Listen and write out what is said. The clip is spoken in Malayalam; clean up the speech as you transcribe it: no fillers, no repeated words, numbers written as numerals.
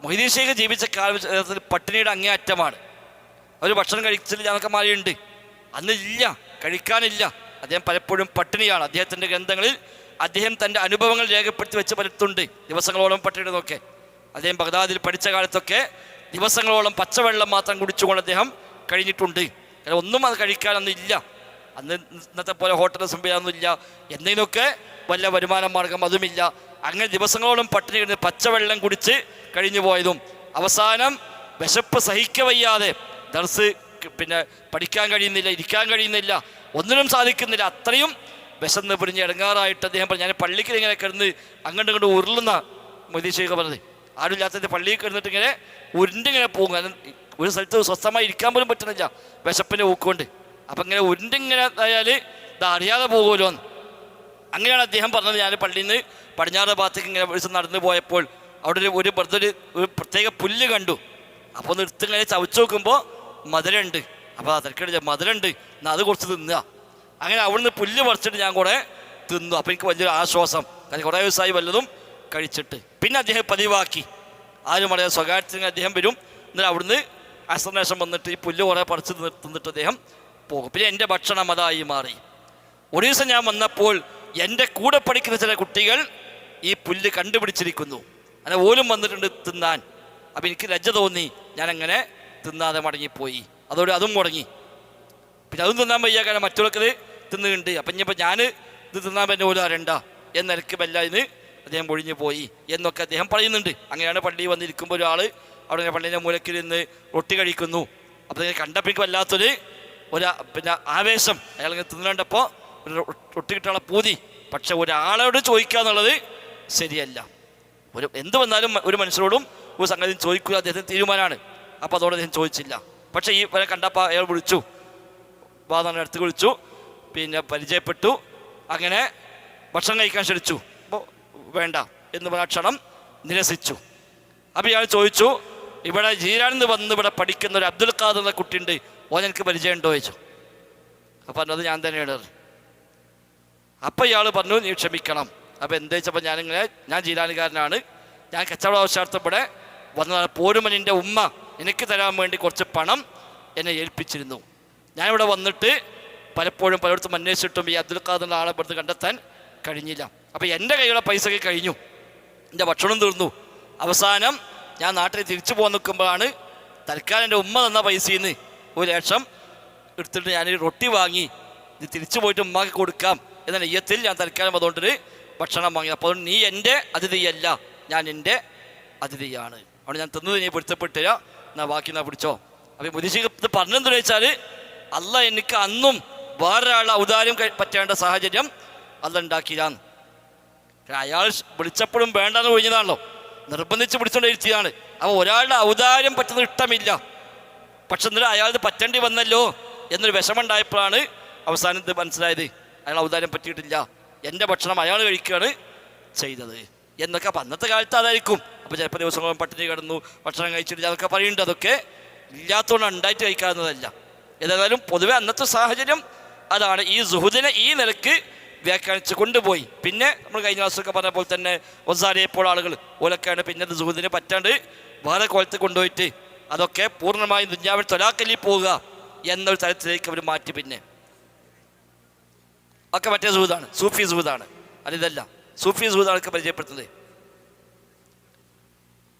മൊയ്തീൻ ശൈഖ് ജീവിച്ച കാലത്തിൽ പട്ടിണിയുടെ അങ്ങേയറ്റമാണ്. അവർ ഭക്ഷണം കഴിച്ചില്ല ഞങ്ങൾക്ക് മാറിയുണ്ട്, അന്നില്ല, കഴിക്കാനില്ല. അദ്ദേഹം പലപ്പോഴും പട്ടിണിയാണ്. അദ്ദേഹത്തിൻ്റെ ഗ്രന്ഥങ്ങളിൽ അദ്ദേഹം തൻ്റെ അനുഭവങ്ങൾ രേഖപ്പെടുത്തി വെച്ച് പലത്തുണ്ട്. ദിവസങ്ങളോളം പട്ടിണിയൊക്കെ അദ്ദേഹം ബഗ്ദാദിൽ പഠിച്ച കാലത്തൊക്കെ ദിവസങ്ങളോളം പച്ചവെള്ളം മാത്രം കുടിച്ചുകൊണ്ട് അദ്ദേഹം കഴിഞ്ഞിട്ടുണ്ട്. കാരണം ഒന്നും അത് കഴിക്കാനൊന്നുമില്ല. അന്ന് ഇന്നത്തെ പോലെ ഹോട്ടൽ സംവിധാനമൊന്നുമില്ല, എന്തെങ്കിലുമൊക്കെ വല്ല വരുമാന മാർഗം അതുമില്ല. അങ്ങനെ ദിവസങ്ങളോളം പട്ടിണി കിടന്ന് പച്ചവെള്ളം കുടിച്ച് കഴിഞ്ഞു പോയതും അവസാനം വിശപ്പ് സഹിക്കവയ്യാതെ ദർസ് പിന്നെ പഠിക്കാൻ കഴിയുന്നില്ല, ഇരിക്കാൻ കഴിയുന്നില്ല, ഒന്നിനും സാധിക്കുന്നില്ല. അത്രയും വിശന്ന് പിടിഞ്ഞ് ഇടങ്ങാറായിട്ട് അദ്ദേഹം പറഞ്ഞു, ഞാൻ പള്ളിക്ക് ഇങ്ങനെ കിടന്ന് അങ്ങോട്ടും ഇങ്ങോട്ട് ഉരുളുന്ന മൊയ്തീൻ ശൈഖ് പറഞ്ഞത്. ആരുമില്ലാത്തതിൻ്റെ പള്ളിയിൽ കിടന്നിട്ട് ഇങ്ങനെ ഉരുണ്ടിങ്ങനെ പോകും. കാരണം ഒരു സ്ഥലത്ത് സ്വസ്ഥമായി ഇരിക്കാൻ പോലും പറ്റുന്നില്ല വിശപ്പിൻ്റെ ഊക്കൊണ്ട്. അപ്പം ഇങ്ങനെ ഉരുണ്ടിങ്ങനെ ആയാൽ ഇത് അറിയാതെ പോകുമല്ലോ എന്ന്. അങ്ങനെയാണ് അദ്ദേഹം പറഞ്ഞത്. ഞാൻ പള്ളിയിൽ നിന്ന് പടിഞ്ഞാറ് ഭാഗത്തേക്ക് ഇങ്ങനെ ഒരു നടന്നു പോയപ്പോൾ അവിടെ ഒരു പ്രത്യേക പുല്ല് കണ്ടു. അപ്പോൾ ഒന്ന് എടുത്തിങ്ങനെ ചവച്ച് നോക്കുമ്പോൾ മധുരമുണ്ട്. അപ്പോൾ ആ തിരക്കടിച്ച മധുരമുണ്ട്, എന്നാൽ അത് കുറച്ച് തിന്നുക. അങ്ങനെ അവിടുന്ന് പുല്ല് പറിച്ചിട്ട് ഞാൻ കൂടെ തിന്നു. അപ്പോൾ എനിക്ക് വലിയൊരു ആശ്വാസം, കാരണം കുറേ ദിവസമായി വല്ലതും കഴിച്ചിട്ട്. പിന്നെ അദ്ദേഹം പതിവാക്കി, ആരും പറയാം സ്വകാര്യത്തിന് അദ്ദേഹം വരും, എന്നിട്ട് അവിടുന്ന് അസർനേഷം വന്നിട്ട് ഈ പുല്ല് കുറേ പറിച്ച് തിന്നിട്ട് അദ്ദേഹം പോകും. പിന്നെ എൻ്റെ ഭക്ഷണം അതായി മാറി. ഒരു ദിവസം ഞാൻ വന്നപ്പോൾ എൻ്റെ കൂടെ പഠിക്കുന്ന ചില കുട്ടികൾ ഈ പുല്ല് കണ്ടുപിടിച്ചിരിക്കുന്നു. അങ്ങനെ ഓലും വന്നിട്ടുണ്ട് തിന്നാൻ. അപ്പം എനിക്ക് ലജ്ജ തോന്നി, ഞാനങ്ങനെ തിന്നാതെ മടങ്ങിപ്പോയി. അതോടെ അതും മുടങ്ങി. പിന്നെ അതും തിന്നാൻ വയ്യ, കാരണം മറ്റുള്ളവർക്ക് തിന്നുന്നുണ്ട്. അപ്പം ഇനിയിപ്പോൾ ഞാൻ ഇത് തിന്നാൻ പറ്റുന്ന പോലും അറിയണ്ട എന്നിരക്ക് ബെല്ലായിന്ന് അദ്ദേഹം ഒഴിഞ്ഞു പോയി എന്നൊക്കെ അദ്ദേഹം പറയുന്നുണ്ട്. അങ്ങനെയാണ് പള്ളിയിൽ വന്നിരിക്കുമ്പോൾ ഒരാൾ അവിടെ പള്ളീൻ്റെ മൂലക്കിൽ നിന്ന് റൊട്ടി കഴിക്കുന്നു. അപ്പോൾ അതിനെ കണ്ടപ്പോൾ എനിക്ക് വല്ലാത്തൊരു പിന്നെ ആവേശം, അയാളിങ്ങനെ തിന്നുകണ്ടപ്പോൾ ഒരു റൊട്ടി കിട്ടാനുള്ള പൂതി. പക്ഷെ ഒരാളോട് ചോദിക്കുക എന്നുള്ളത് ശരിയല്ല. എന്ത് വന്നാലും ഒരു മനുഷ്യരോടും ഒരു സംഗതി ചോദിക്കുക അദ്ദേഹത്തിന് തീരുമാനമാണ്. അപ്പോൾ അതോടെ അദ്ദേഹം ചോദിച്ചില്ല. പക്ഷേ ഈ വരെ കണ്ടപ്പോൾ അയാൾ വിളിച്ചു, വാദം അടുത്ത് വിളിച്ചു, പിന്നെ പരിചയപ്പെട്ടു, അങ്ങനെ ഭക്ഷണം കഴിക്കാൻ ക്ഷണിച്ചു. അപ്പോൾ വേണ്ട എന്ന് പറഞ്ഞ ക്ഷണം നിരസിച്ചു. അപ്പോൾ ഇയാൾ ചോദിച്ചു, ഇവിടെ ജീരാനിൽ വന്ന് ഇവിടെ പഠിക്കുന്ന ഒരു അബ്ദുൽ ഖാദർ എന്ന കുട്ടിയുണ്ട്, ഓൻ എനിക്ക് പരിചയമുണ്ടോ ചോദിച്ചു. അപ്പോൾ അത് ഞാൻ തന്നെയാണ്. അപ്പം ഇയാൾ പറഞ്ഞു, നീ ക്ഷമിക്കണം. അപ്പോൾ എന്താ വെച്ചപ്പോൾ ഞാൻ ജീരാനുകാരനാണ്, ഞാൻ കച്ചവട ആവശ്യാർത്ഥം ഇവിടെ വന്നതാണ്. പോരുമനിൻ്റെ ഉമ്മ എനിക്ക് തരാൻ വേണ്ടി കുറച്ച് പണം എന്നെ ഏൽപ്പിച്ചിരുന്നു. ഞാനിവിടെ വന്നിട്ട് പലപ്പോഴും പലയിടത്തും അന്വേഷിച്ചിട്ടും ഈ അബ്ദുൽ ഖാദറിൻ്റെ ആളെ ഇവിടുന്ന് കണ്ടെത്താൻ കഴിഞ്ഞില്ല. അപ്പോൾ എൻ്റെ കയ്യിലുള്ള പൈസയൊക്കെ കഴിഞ്ഞു, എൻ്റെ ഭക്ഷണം തീർന്നു. അവസാനം ഞാൻ നാട്ടിൽ തിരിച്ചു പോകാൻ നിൽക്കുമ്പോഴാണ് തൽക്കാലം എൻ്റെ ഉമ്മ തന്ന പൈസയിൽ നിന്ന് ഒരു ലക്ഷം എടുത്തിട്ട് ഞാനൊരു റൊട്ടി വാങ്ങി ഇത് തിരിച്ചു പോയിട്ട് ഉമ്മാക്ക് കൊടുക്കാം എന്ന നെയ്യത്തിൽ ഞാൻ തൽക്കാലം അതുകൊണ്ടൊരു ഭക്ഷണം വാങ്ങി. അപ്പോൾ നീ എൻ്റെ അതിഥിയല്ല, ഞാൻ എൻ്റെ അതിഥിയാണ്. അവിടെ ഞാൻ തിന്നത് നീ പൊരുത്തപ്പെട്ടില്ല, എന്നാൽ ബാക്കി എന്നാ പിടിച്ചോ. അപ്പോൾ മുദിശിക്ക് പറഞ്ഞെന്ന് ചോദിച്ചാൽ, അല്ല എനിക്ക് അന്നും വേറൊരാളെ ഔദാര്യം പറ്റേണ്ട സാഹചര്യം അല്ല ഉണ്ടാക്കിയതാന്ന്. അയാൾ വിളിച്ചപ്പോഴും വേണ്ടെന്ന് ഒഴിഞ്ഞതാണല്ലോ, നിർബന്ധിച്ച് പിടിച്ചുകൊണ്ട് ഇരുത്തിയതാണ്. അപ്പോൾ ഒരാളുടെ ഔദാര്യം പറ്റുന്നത് ഇഷ്ടമില്ല, പക്ഷെ എന്നിട്ട് അയാൾക്ക് പറ്റേണ്ടി വന്നല്ലോ എന്നൊരു വിഷമമുണ്ടായപ്പോഴാണ് അവസാനം ഇത് മനസ്സിലായത്, അയാൾ ഔദാര്യം പറ്റിയിട്ടില്ല, എൻ്റെ ഭക്ഷണം അയാൾ കഴിക്കുകയാണ് ചെയ്തത് എന്നൊക്കെ. അപ്പം അന്നത്തെ കാലത്ത് അതായിരിക്കും. അപ്പോൾ ചിലപ്പോൾ ദിവസങ്ങളും പട്ടിണി കിടന്നു ഭക്ഷണം കഴിച്ചിട്ടില്ല അതൊക്കെ പറയുന്നുണ്ട്. അതൊക്കെ ഇല്ലാത്തതുകൊണ്ട് ഉണ്ടായിട്ട് കഴിക്കാവുന്നതല്ല. ഏതായാലും പൊതുവെ അന്നത്തെ സാഹചര്യം അതാണ്. ഈ സുഹുദിനെ ഈ നിലക്ക് വ്യാഖ്യാനിച്ച് കൊണ്ടുപോയി. പിന്നെ നമ്മൾ കഴിഞ്ഞ ദിവസമൊക്കെ പറഞ്ഞ പോലെ തന്നെ ഒസാരിയപ്പോൾ ആളുകൾ ഓലൊക്കെയാണ് പിന്നെ സുഹുദിനെ പറ്റാണ്ട് വേറെ കോലത്ത് കൊണ്ടുപോയിട്ട് അതൊക്കെ പൂർണ്ണമായും ദുനിയാവിൽ തൊലാക്കലിൽ പോവുക എന്നൊരു തരത്തിലേക്ക് അവർ മാറ്റി. പിന്നെ ഒക്കെ മറ്റേ സുഹൃത്താണ്, സൂഫി സുഹൃത്താണ്. അതിതല്ല, സൂഫി സുഹൃത്താണൊക്കെ പരിചയപ്പെടുത്തുന്നത്.